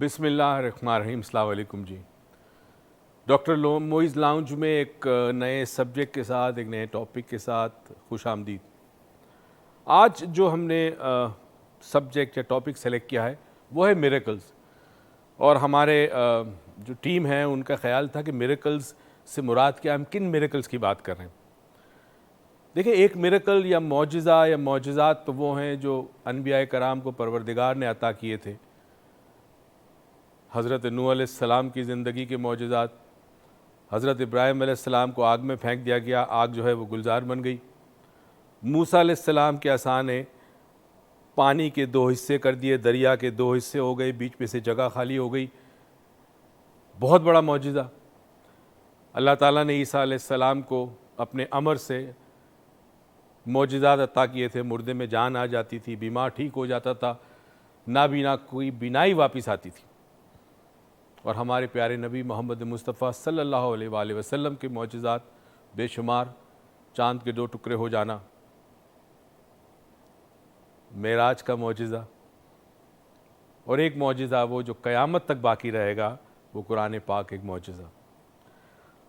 بسم اللہ الرحمن الرحیم۔ السلام علیکم جی۔ ڈاکٹر موئز لاؤنج میں ایک نئے سبجیکٹ کے ساتھ، ایک نئے ٹاپک کے ساتھ خوش آمدید۔ آج جو ہم نے سبجیکٹ یا ٹاپک سلیکٹ کیا ہے وہ ہے میریکلز، اور ہمارے جو ٹیم ہے ان کا خیال تھا کہ میریکلز سے مراد کیا، ہم کن میریکلز کی بات کر رہے ہیں۔ دیکھیں، ایک میریکل یا معجزہ یا معجزات تو وہ ہیں جو انبیاء کرام کو پروردگار نے عطا کیے تھے۔ حضرت نوح علیہ السلام کی زندگی کے معجزات، حضرت ابراہیم علیہ السلام کو آگ میں پھینک دیا گیا، آگ جو ہے وہ گلزار بن گئی۔ موسیٰ علیہ السلام کے عصا نے پانی کے 2 حصے کر دیے، دریا کے 2 حصے ہو گئے، بیچ میں سے جگہ خالی ہو گئی، بہت بڑا معجزہ۔ اللہ تعالیٰ نے عیسیٰ علیہ السلام کو اپنے امر سے معجزات عطا کیے تھے، مردے میں جان آ جاتی تھی، بیمار ٹھیک ہو جاتا تھا، نابینا کوئی بینائی واپس آتی تھی۔ اور ہمارے پیارے نبی محمد مصطفیٰ صلی اللہ علیہ وآلہ وسلم کے معجزات بے شمار، چاند کے 2 ٹکڑے ہو جانا، معراج کا معجزہ، اور ایک معجزہ وہ جو قیامت تک باقی رہے گا، وہ قرآن پاک ایک معجزہ۔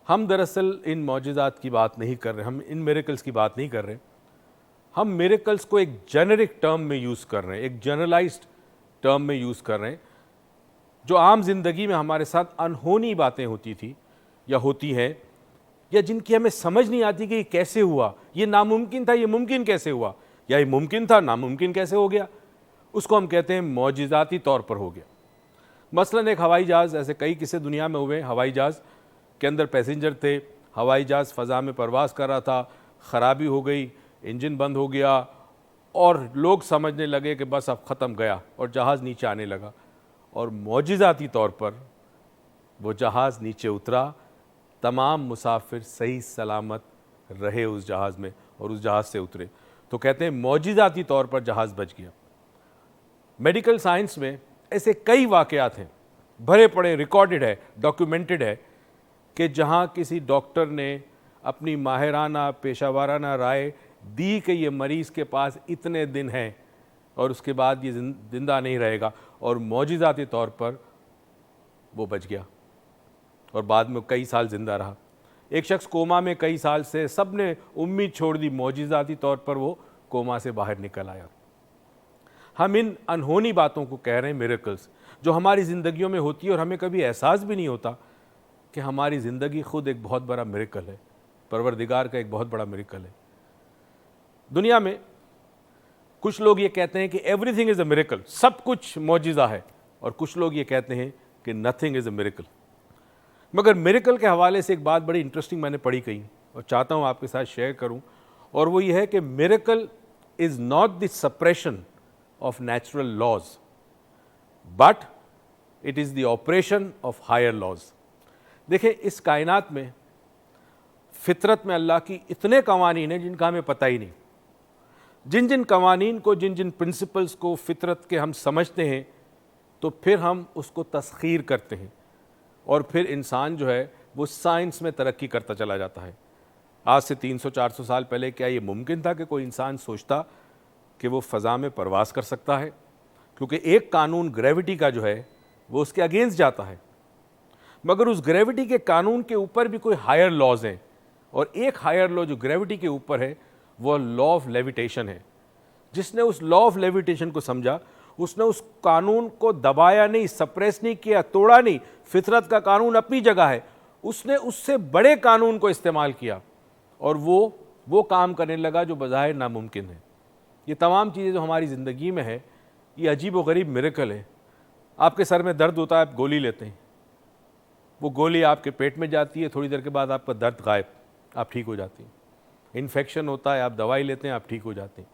ہم دراصل ان معجزات کی بات نہیں کر رہے، ہم ان میریکلز کی بات نہیں کر رہے، ہم میریکلز کو ایک جنرک ٹرم میں یوز کر رہے ہیں، ایک جنرلائزڈ ٹرم میں یوز کر رہے ہیں۔ جو عام زندگی میں ہمارے ساتھ انہونی باتیں ہوتی تھی یا ہوتی ہیں، یا جن کی ہمیں سمجھ نہیں آتی کہ یہ کیسے ہوا، یہ ناممکن تھا، یہ ممکن کیسے ہوا، یا یہ ممکن تھا، ناممکن کیسے ہو گیا، اس کو ہم کہتے ہیں معجزاتی طور پر ہو گیا۔ مثلاً ایک ہوائی جہاز، ایسے کئی قصے دنیا میں ہوئے، ہوائی جہاز کے اندر پیسنجر تھے، ہوائی جہاز فضا میں پرواز کر رہا تھا، خرابی ہو گئی، انجن بند ہو گیا، اور لوگ سمجھنے لگے کہ بس اب ختم گیا، اور جہاز نیچے آنے لگا، اور معجزاتی طور پر وہ جہاز نیچے اترا، تمام مسافر صحیح سلامت رہے اس جہاز میں اور اس جہاز سے اترے، تو کہتے ہیں معجزاتی طور پر جہاز بچ گیا۔ میڈیکل سائنس میں ایسے کئی واقعات ہیں، بھرے پڑے، ریکارڈڈ ہے، ڈاکیومنٹڈ ہے، کہ جہاں کسی ڈاکٹر نے اپنی ماہرانہ پیشہ وارانہ رائے دی کہ یہ مریض کے پاس اتنے دن ہیں اور اس کے بعد یہ زندہ نہیں رہے گا، اور معجزاتی طور پر وہ بچ گیا اور بعد میں کئی سال زندہ رہا۔ ایک شخص کوما میں کئی سال سے، سب نے امید چھوڑ دی، معجزاتی طور پر وہ کوما سے باہر نکل آیا۔ ہم ان انہونی باتوں کو کہہ رہے ہیں میریکلز، جو ہماری زندگیوں میں ہوتی ہے اور ہمیں کبھی احساس بھی نہیں ہوتا کہ ہماری زندگی خود ایک بہت بڑا میریکل ہے، پروردگار کا ایک بہت بڑا میریکل ہے۔ دنیا میں کچھ لوگ یہ کہتے ہیں کہ everything is a miracle, سب کچھ معجزہ ہے، اور کچھ لوگ یہ کہتے ہیں کہ نتھنگ از اے میریکل۔ مگر میریکل کے حوالے سے ایک بات بڑی انٹرسٹنگ میں نے پڑھی کہیں، اور چاہتا ہوں آپ کے ساتھ شیئر کروں، اور وہ یہ ہے کہ miracle is not the suppression of natural laws, but it is the operation of higher laws. دیکھیں، اس کائنات میں، فطرت میں اللہ کی اتنے قوانین ہیں جن کا ہمیں پتہ ہی نہیں۔ جن جن قوانین کو، جن جن پرنسپلز کو فطرت کے ہم سمجھتے ہیں، تو پھر ہم اس کو تسخیر کرتے ہیں، اور پھر انسان جو ہے وہ سائنس میں ترقی کرتا چلا جاتا ہے۔ آج سے 300-400 سال پہلے کیا یہ ممکن تھا کہ کوئی انسان سوچتا کہ وہ فضا میں پرواز کر سکتا ہے؟ کیونکہ ایک قانون گریوٹی کا جو ہے وہ اس کے اگینسٹ جاتا ہے، مگر اس گریوٹی کے قانون کے اوپر بھی کوئی ہائر لاز ہیں، اور ایک ہائر لا جو گریوٹی کے اوپر ہے وہ لا آف لیویٹیشن ہے۔ جس نے اس لا آف لیویٹیشن کو سمجھا، اس نے اس قانون کو دبایا نہیں، سپریس نہیں کیا، توڑا نہیں، فطرت کا قانون اپنی جگہ ہے، اس نے اس سے بڑے قانون کو استعمال کیا، اور وہ کام کرنے لگا جو بظاہر ناممکن ہے۔ یہ تمام چیزیں جو ہماری زندگی میں ہے، یہ عجیب و غریب میریکل ہے۔ آپ کے سر میں درد ہوتا ہے، آپ گولی لیتے ہیں، وہ گولی آپ کے پیٹ میں جاتی ہے، تھوڑی دیر کے بعد آپ کا درد غائب، آپ ٹھیک ہو جاتے ہیں۔ انفیکشن ہوتا ہے، آپ دوائی لیتے ہیں، آپ ٹھیک ہو جاتے ہیں۔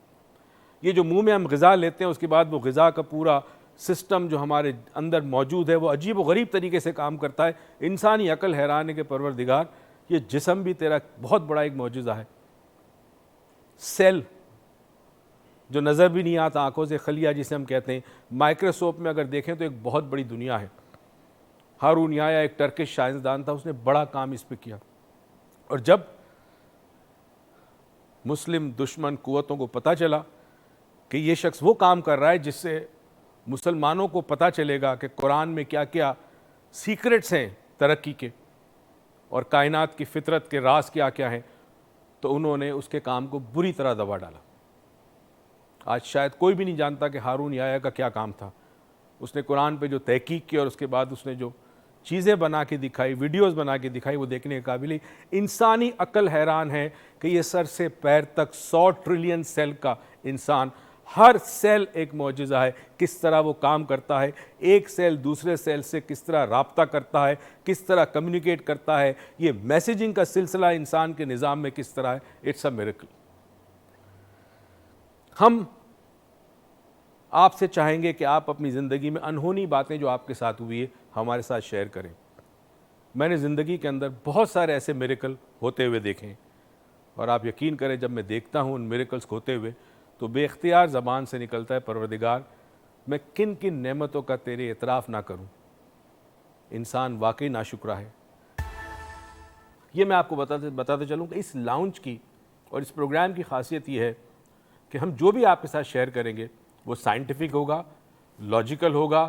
یہ جو منہ میں ہم غذا لیتے ہیں، اس کے بعد وہ غذا کا پورا سسٹم جو ہمارے اندر موجود ہے وہ عجیب و غریب طریقے سے کام کرتا ہے۔ انسانی عقل حیران ہے کہ پروردگار، یہ جسم بھی تیرا بہت بڑا ایک معجزہ ہے۔ سیل جو نظر بھی نہیں آتا آنکھوں سے، خلیہ جسے ہم کہتے ہیں، مائکروسکوپ میں اگر دیکھیں تو ایک بہت بڑی دنیا ہے۔ ہارون یحییٰ ایک ٹرکش سائنسدان تھا، اس نے بڑا کام اس پہ کیا، اور جب مسلم دشمن قوتوں کو پتہ چلا کہ یہ شخص وہ کام کر رہا ہے جس سے مسلمانوں کو پتہ چلے گا کہ قرآن میں کیا کیا سیکرٹس ہیں ترقی کے اور کائنات کی فطرت کے راز کیا کیا ہیں، تو انہوں نے اس کے کام کو بری طرح دبا ڈالا۔ آج شاید کوئی بھی نہیں جانتا کہ ہارون یحییٰ کا کیا کام تھا۔ اس نے قرآن پہ جو تحقیق کی اور اس کے بعد اس نے جو چیزیں بنا کے دکھائی، ویڈیوز بنا کے دکھائی، وہ دیکھنے کے قابل ہی۔ انسانی عقل حیران ہے کہ یہ سر سے پیر تک 100 ٹریلین سیل کا انسان، ہر سیل ایک معجزہ ہے، کس طرح وہ کام کرتا ہے، ایک سیل دوسرے سیل سے کس طرح رابطہ کرتا ہے، کس طرح کمیونیکیٹ کرتا ہے، یہ میسیجنگ کا سلسلہ انسان کے نظام میں کس طرح ہے، اٹس اے میریکل۔ ہم آپ سے چاہیں گے کہ آپ اپنی زندگی میں انہونی باتیں جو آپ کے ساتھ ہوئی ہے ہمارے ساتھ شیئر کریں۔ میں نے زندگی کے اندر بہت سارے ایسے میریکل ہوتے ہوئے دیکھے ہیں، اور آپ یقین کریں جب میں دیکھتا ہوں ان میریکلز کو ہوتے ہوئے تو بے اختیار زبان سے نکلتا ہے، پروردگار میں کن کن نعمتوں کا تیرے اعتراف نہ کروں، انسان واقعی ناشکرا ہے۔ یہ میں آپ کو بتاتے چلوں کہ اس لاؤنج کی اور اس پروگرام کی خاصیت یہ ہے کہ ہم جو بھی آپ کے ساتھ شیئر کریں گے وہ سائنٹیفک ہوگا، لاجیکل ہوگا،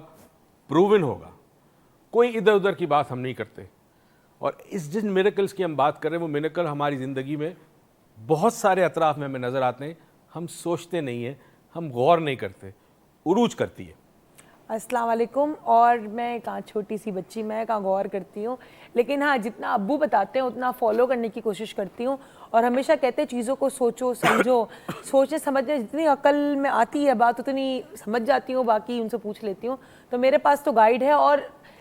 پروون ہوگا، کوئی ادھر ادھر کی بات ہم نہیں کرتے۔ اور اس جن میریکلز کی ہم بات کر رہے ہیں وہ میریکل ہماری زندگی میں بہت سارے اطراف میں ہمیں نظر آتے ہیں، ہم سوچتے نہیں ہیں، ہم غور نہیں کرتے، عروج کرتی ہے۔ السلام علیکم۔ اور میں کہاں چھوٹی سی بچی، میں کہاں غور کرتی ہوں، لیکن ہاں جتنا ابو بتاتے ہیں اتنا فالو کرنے کی کوشش کرتی ہوں، اور ہمیشہ کہتے ہیں چیزوں کو سوچو سمجھو، سوچنے سمجھنے جتنی عقل میں آتی ہے بات اتنی سمجھ جاتی ہوں، باقی ان سے پوچھ لیتی ہوں۔ تو میرے پاس تو گائیڈ ہے، اور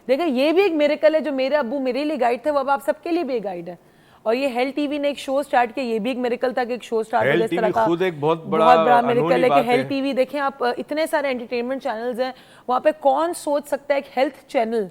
دیکھیں یہ بھی ایک میریکل ہے، جو میرے ابو میرے لیے گائیڈ تھے وہ اب آپ سب کے لیے بھی ایک گائیڈ ہے۔ اور یہ ہیل ٹی وی نے ایک شو سٹارٹ کیا، یہ بھی ایک میریکل تھا کہ ایک شو سٹارٹ ہو گیا اس طرح کا۔ خود ایک بہت بڑا میریکل ہے کہ ہیل ٹی وی دیکھیں آپ، اتنے سارے انٹرٹینمنٹ چینلز ہیں وہاں پہ، کون سوچ سکتا ہے ایک ہیلتھ چینل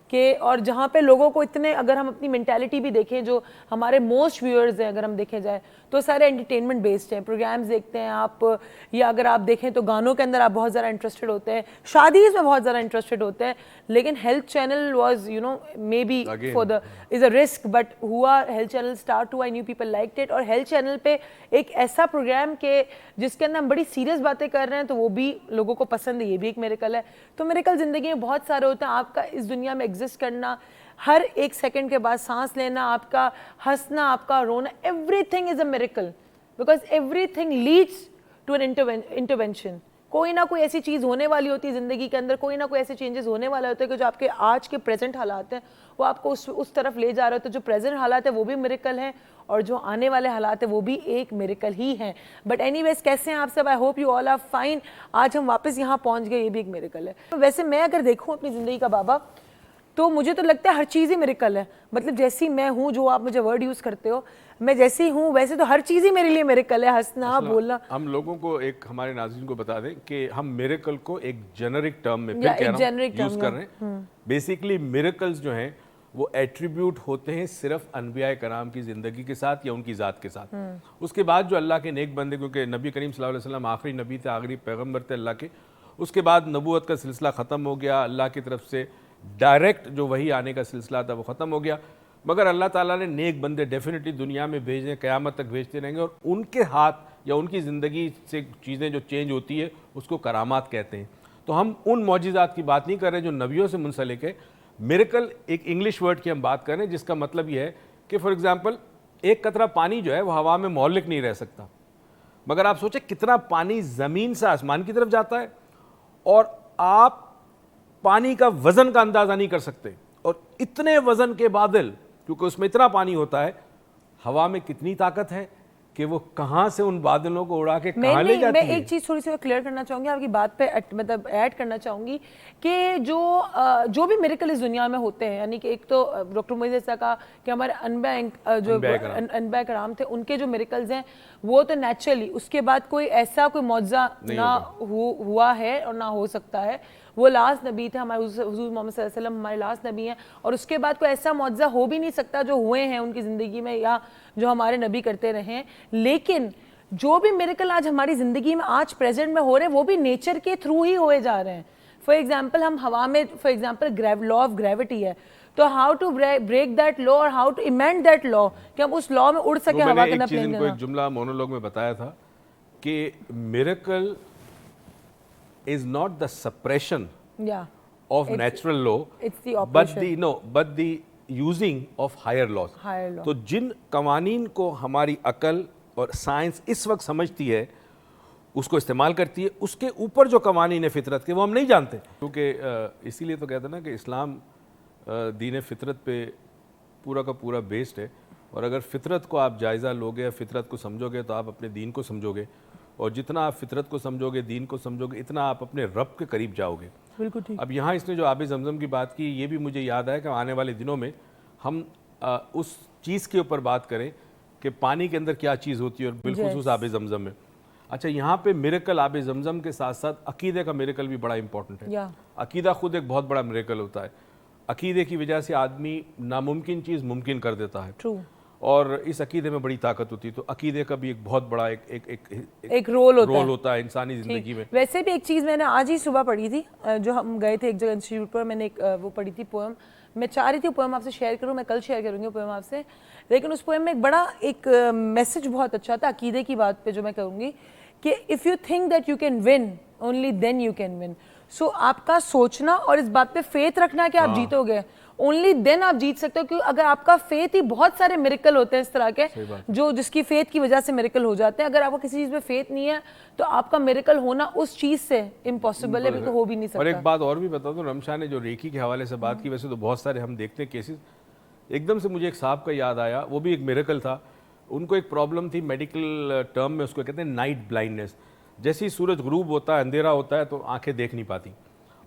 کہ، اور جہاں پہ لوگوں کو اتنے، اگر ہم اپنی مینٹیلٹی بھی دیکھیں جو ہمارے موسٹ ویورز ہیں اگر ہم دیکھیں جائے تو سارے انٹرٹینمنٹ بیسڈ ہیں، پروگرامز دیکھتے ہیں آپ، یا اگر آپ دیکھیں تو گانوں کے اندر آپ بہت زیادہ انٹرسٹڈ ہوتے ہیں، شادیز میں بہت زیادہ انٹرسٹڈ ہوتے ہیں، لیکن health channel was may be for the is a risk, but ہوا ہیلتھ چینل اسٹارٹ ہوا، نیو پیپل لائکڈ اٹ۔ اور ہیلتھ چینل پہ ایک ایسا پروگرام کہ جس کے اندر ہم بڑی سیریس باتیں کر رہے ہیں تو وہ بھی لوگوں کو پسند ہے، یہ بھی ایک میریکل ہے۔ تو میریکل زندگی میں بہت سارے ہوتے ہیں، آپ کا اس دنیا میں ایگزسٹ کرنا، ہر ایک سیکنڈ کے بعد سانس لینا، آپ کا ہنسنا، آپ کا رونا، everything is a miracle, because everything leads to an intervention. کوئی نہ کوئی ایسی چیز ہونے والی ہوتی ہے زندگی کے اندر، کوئی نہ کوئی ایسے چینجز ہونے والے ہوتے ہیں کہ جو آپ کے آج کے پریزنٹ حالات ہیں وہ آپ کو اس طرف لے جا رہے ہوتے ہیں۔ جو پریزنٹ حالات ہیں وہ بھی میریکل ہیں، اور جو آنے والے حالات ہیں وہ بھی ایک میریکل ہی ہیں۔ بٹ اینی ویز کیسے ہیں آپ سب؟ I hope you all are fine. آج ہم واپس یہاں پہنچ گئے، یہ بھی ایک میریکل ہے۔ ویسے میں اگر دیکھوں اپنی زندگی کا بابا تو مجھے تو لگتا ہے ہر چیز ہی میریکل ہے، مطلب جیسی میں ہوں، جو آپ مجھے ورڈ یوز کرتے ہو، میں جیسی ہوں ویسے تو ہر چیز ہی میرے لیے میریکل ہے، ہنسنا بولنا۔ ہم لوگوں کو ایک، ہمارے ناظرین کو بتا دیں کہ ہم میریکل کو ایک جنرک ٹرم میں پھر کہہ رہا ہوں یوز کر رہے ہیں۔ بیسیکلی میریکلز جو ہیں وہ ایٹریبیوٹ ہوتے ہیں صرف انبیاء کرام کی زندگی کے ساتھ یا ان کی ذات کے ساتھ۔ اس کے بعد جو اللہ کے نیک بندے، کیونکہ نبی کریم صلی اللہ علیہ وسلم آخری نبی تھے، آخری پیغمبر تھے اللہ کے، اس کے بعد نبوت کا سلسلہ ختم ہو گیا، اللہ کی طرف سے ڈائریکٹ جو وحی آنے کا سلسلہ تھا وہ ختم ہو گیا، مگر اللہ تعالیٰ نے نیک بندے ڈیفینیٹلی دنیا میں بھیجنے، قیامت تک بھیجتے رہیں گے، اور ان کے ہاتھ یا ان کی زندگی سے چیزیں جو چینج ہوتی ہے اس کو کرامات کہتے ہیں۔ تو ہم ان معجزات کی بات نہیں کر رہے جو نبیوں سے منسلک ہے۔ میریکل ایک انگلش ورڈ کی ہم بات کر رہے ہیں جس کا مطلب یہ ہے کہ فار ایگزامپل ایک قطرہ پانی جو ہے وہ ہوا میں معلق نہیں رہ سکتا، مگر آپ سوچیں کتنا پانی زمین سے آسمان کی طرف جاتا ہے، اور آپ پانی کا وزن کا اندازہ نہیں کر سکتے، اور اتنے وزن کے بادل، کیونکہ اس میں اتنا پانی ہوتا ہے، ہوا میں کتنی طاقت ہے کہ وہ کہاں سے ان بادلوں کو اڑا کے کہاں لے جاتی ہے۔ میں ایک چیز تھوڑی سی کلیئر کرنا چاہوں گی، آپ کی بات پہ مطلب ایڈ کرنا چاہوں گی کہ جو بھی میریکل اس دنیا میں ہوتے ہیں، یعنی کہ ایک تو ڈاکٹر موئز نے ایسا کہا کہ ہمارے انبیاء کرام تھے، ان کے جو میریکلز ہیں وہ تو نیچرلی، اس کے بعد کوئی ایسا کوئی معجزہ نہ ہوا ہے اور نہ ہو سکتا ہے۔ وہ لاسٹ نبی تھے، ہمارے حضور محمد صلی اللہ علیہ وسلم ہمارے لاسٹ نبی ہیں، اور اس کے بعد کوئی ایسا معجزہ ہو بھی نہیں سکتا جو ہوئے ہیں ان کی زندگی میں یا جو ہمارے نبی کرتے رہے ہیں۔ لیکن جو بھی میریکل آج ہماری زندگی میں آج پریزنٹ میں ہو رہے ہیں وہ بھی نیچر کے تھرو ہی ہوئے جا رہے ہیں۔ فار ایگزامپل ہم ہوا میں، for example law of gravity ہے، تو how to break that law اور how to amend that law کہ ہم اس لا میں اڑ سکیں ہوا کے اندر پلین۔ ایک جملہ مونولوگ میں بتایا تھا کہ miracle is not the suppression Yeah. of natural law, It's the but operation. but the using of higher laws. Higher law. تو جن قوانین کو ہماری عقل اور سائنس اس وقت سمجھتی ہے، اس کو استعمال کرتی ہے، اس کے اوپر جو قوانین فطرت کے وہ ہم نہیں جانتے. کیونکہ اسی لیے تو کہتے ہیں نا کہ اسلام دین فطرت پہ پورا کا پورا بیسڈ ہے، اور اگر فطرت کو آپ جائزہ لوگے، فطرت کو سمجھو گے تو آپ اپنے دین کو سمجھو گے، اور جتنا آپ فطرت کو سمجھو گے، دین کو سمجھو گے، اتنا آپ اپنے رب کے قریب جاؤ گے. بالکل ٹھیک. اب یہاں اس نے جو آب زمزم کی بات کی، یہ بھی مجھے یاد ہے کہ آنے والے دنوں میں ہم اس چیز کے اوپر بات کریں کہ پانی کے اندر کیا چیز ہوتی ہے، اور بالخصوص آب زمزم میں. اچھا، یہاں پہ میریکل آب زمزم کے ساتھ ساتھ عقیدے کا میریکل بھی بڑا امپورٹنٹ ہے. عقیدہ خود ایک بہت بڑا میریکل ہوتا ہے. عقیدے کی وجہ سے آدمی ناممکن چیز ممکن کر دیتا ہے. True. اور اس عقیدے میں بڑی طاقت ہوتی ہے. تو عقیدے کا بھی ایک بہت بڑا ایک رول ہوتا ہے انسانی زندگی میں. ویسے بھی ایک چیز میں نے آج ہی صبح پڑھی تھی، جو ہم گئے تھے ایک جگہ انسٹیٹیوٹ پر، میں نے ایک وہ پڑھی تھی پوئم. میں چاہ رہی تھی پوئم آپ سے شیئر کروں، میں کل شیئر کروں گی پوئم آپ سے، لیکن اس پوئم میں ایک بڑا ایک میسج بہت اچھا تھا عقیدے کی بات پہ جو میں کہوں گی کہ if you think that you can win only then you can win. So آپ کا سوچنا اور اس بات پہ فیتھ رکھنا کہ آپ جیتو گے، اونلی دین آپ جیت سکتے ہو. کیونکہ اگر آپ کا فیتھ ہی، بہت سارے میریکل ہوتے ہیں اس طرح کے جو جس کی فیتھ کی وجہ سے میریکل ہو جاتے ہیں. اگر آپ کو کسی چیز میں فیتھ نہیں ہے تو آپ کا میریکل ہونا اس چیز سے امپاسبل ہے، بالکل ہو بھی نہیں سکتا. اور ایک بات اور بھی بتا دوں، رمشا نے جو ریکی کے حوالے سے بات کی، ویسے تو بہت سارے ہم دیکھتے ہیں کیسز. ایک دم سے مجھے ایک صاحب کا یاد آیا، وہ بھی ایک میریکل تھا. ان کو ایک پرابلم تھی میڈیکل ٹرم میں، اس کو کہتے ہیں نائٹ بلائنڈنس. جیسے ہی سورج غروب ہوتا ہے، اندھیرا ہوتا ہے، تو آنکھیں دیکھ نہیں پاتی.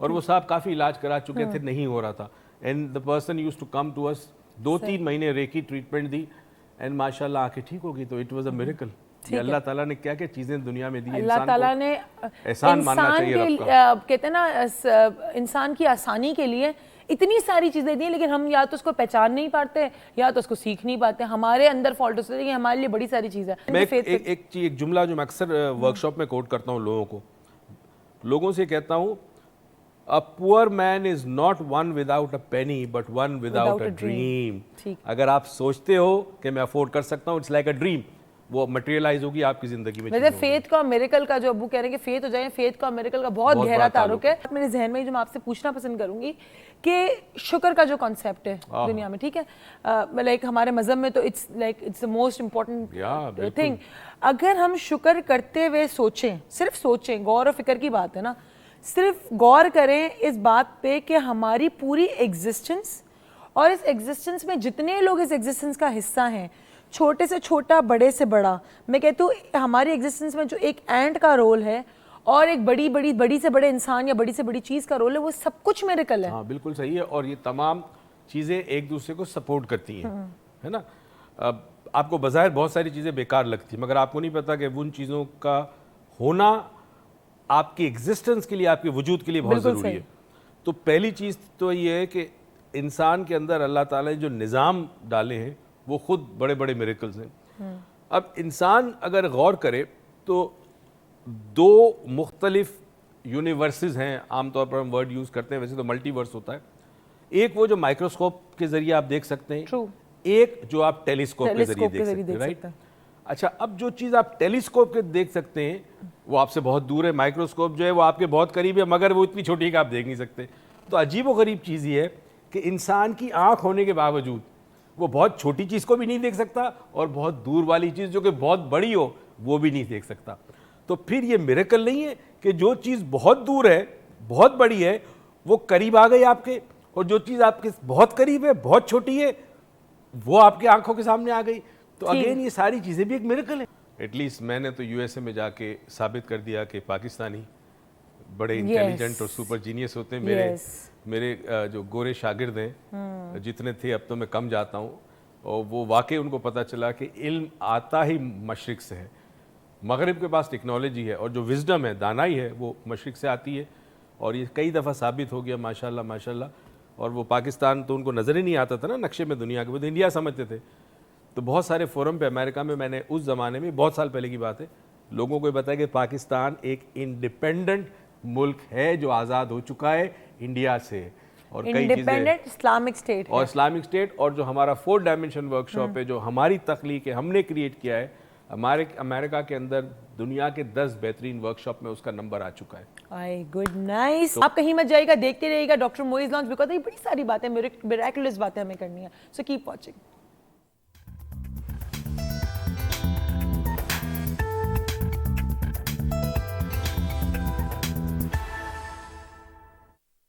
اور وہ صاحب کافی علاج کرا چکے تھے، نہیں ہو رہا تھا. And the person used to come to us, 2-3 مہینے ریکی ٹریٹمنٹ دی، اینڈ ماشاء اللہ آنکھیں ٹھیک ہو گئی. تو اٹ واز اے میریکل. اللہ تعالیٰ نے کیا کیا چیزیں دنیا میں دی. اللہ تعالیٰ نے احسان ماننا چاہیے رب کا. کہتے ہیں نا انسان کی آسانی کے لیے اتنی ساری چیزیں دی، لیکن ہم یا تو اس کو پہچان نہیں پاتے یا تو اس کو سیکھ نہیں پاتے. ہمارے اندر فالٹ ہوتے ہیں، ہمارے لیے بڑی ساری چیز ہے. میں ایک جملہ جو میں اکثر ورک شاپ میں کوٹ کرتا ہوں لوگوں سے کہتا ہوں، A poor man is not one without a penny, but one without a dream. اگر آپ سوچتے ہو کہ میں افورڈ کر سکتا ہوں، it's like a dream. وہ مٹیریلائز ہوگی آپ کی زندگی میں. ویسے فیتھ کا اور میریکل کا جو ابو کہہ رہے ہیں کہ فیتھ ہو جائیں، فیتھ کا اور میریکل کا بہت گہرا تعلق ہے. میرے ذہن میں جو میں آپ سے پوچھنا پسند کروں گی کہ شکر کا جو کانسیپٹ ہے دنیا میں، ٹھیک ہے، لائک ہمارے مذہب میں تو it's the most important thing. اگر ہم شکر کرتے ہوئے سوچیں، صرف سوچیں، غور و فکر کی بات ہے نا، صرف غور کریں اس بات پہ کہ ہماری پوری ایگزسٹنس اور اس ایگزسٹنس میں جتنے لوگ اس ایگزسٹنس کا حصہ ہیں، چھوٹے سے چھوٹا، بڑے سے بڑا، میں کہتی ہوں ہماری ایگزسٹنس میں جو ایک اینٹ کا رول ہے اور ایک بڑی سے بڑے انسان یا بڑی سے بڑی چیز کا رول ہے، وہ سب کچھ میریکل ہے. ہاں بالکل صحیح ہے. اور یہ تمام چیزیں ایک دوسرے کو سپورٹ کرتی ہیں، ہے نا. آپ کو بظاہر بہت ساری چیزیں بیکار لگتی ہیں، مگر آپ کو نہیں پتا کہ ان چیزوں کا ہونا آپ کی ایگزسٹنس کے لیے، آپ کے وجود کے لیے بہت ضروری ہے. تو پہلی چیز تو یہ ہے کہ انسان کے اندر اللہ تعالیٰ نے جو نظام ڈالے ہیں وہ خود بڑے بڑے میریکلز ہیں. اب انسان اگر غور کرے تو 2 مختلف یونیورسز ہیں، عام طور پر ہم ورڈ یوز کرتے ہیں، ویسے تو ملٹی ورس ہوتا ہے. ایک وہ جو مائکروسکوپ کے ذریعے آپ دیکھ سکتے ہیں، ایک جو آپ ٹیلیسکوپ کے ذریعے دیکھ سکتے ہیں، رائٹ. اچھا، اب جو چیز آپ ٹیلیسکوپ کے دیکھ سکتے ہیں وہ آپ سے بہت دور ہے. مائکروسکوپ جو ہے وہ آپ کے بہت قریب ہے، مگر وہ اتنی چھوٹی ہے کہ آپ دیکھ نہیں سکتے. تو عجیب و غریب چیز یہ ہے کہ انسان کی آنکھ ہونے کے باوجود وہ بہت چھوٹی چیز کو بھی نہیں دیکھ سکتا، اور بہت دور والی چیز جو کہ بہت بڑی ہو وہ بھی نہیں دیکھ سکتا. تو پھر یہ میریکل نہیں ہے کہ جو چیز بہت دور ہے، بہت بڑی ہے، وہ قریب آ گئی آپ کے، اور جو چیز آپ کے بہت قریب ہے، بہت چھوٹی ہے، وہ آپ کی آنکھوں کے سامنے آ گئی. تو اگین یہ ساری چیزیں بھی ایک میریکل ہیں. ایٹ لیسٹ میں نے تو یو ایس اے میں جا کے ثابت کر دیا کہ پاکستانی بڑے انٹیلیجنٹ اور سپر جینیس ہوتے ہیں. میرے جو گورے شاگرد ہیں جتنے تھے، اب تو میں کم جاتا ہوں، اور وہ واقعی ان کو پتہ چلا کہ علم آتا ہی مشرق سے ہے. مغرب کے پاس ٹیکنالوجی ہے، اور جو وزڈم ہے، دانائی ہے، وہ مشرق سے آتی ہے. اور یہ کئی دفعہ ثابت ہو گیا ماشاءاللہ ماشاءاللہ. اور وہ پاکستان تو ان کو نظر ہی نہیں آتا تھا نا نقشے میں دنیا کے، وہ تو انڈیا سمجھتے تھے. تو بہت سارے فورم پہ امریکہ میں نے اس زمانے میں، بہت سال پہلے کی بات ہے، لوگوں کو یہ بتایا کہ پاکستان ایک انڈیپینڈنٹ ملک ہے جو آزاد ہو چکا ہے انڈیا سے. اور کئی چیزیں، اسلامک اسٹیٹ اور اسلامک اسٹیٹ، اور جو ہمارا 4 ڈائمینشن ورک شاپ ہے جو ہماری تخلیق ہے، ہم نے کریٹ کیا ہے، امریکہ کے اندر دنیا کے 10 بہترین ورکشاپ میں اس کا نمبر آ چکا ہے. آئی گڈ نائس. آپ کہیں مت جائیے گا, دیکھتے رہیے گا ڈاکٹر موئز لاؤنج, بیکاز یہ بڑی ساری باتیں, میریکولس باتیں ہمیں کرنی ہے. So keep watching.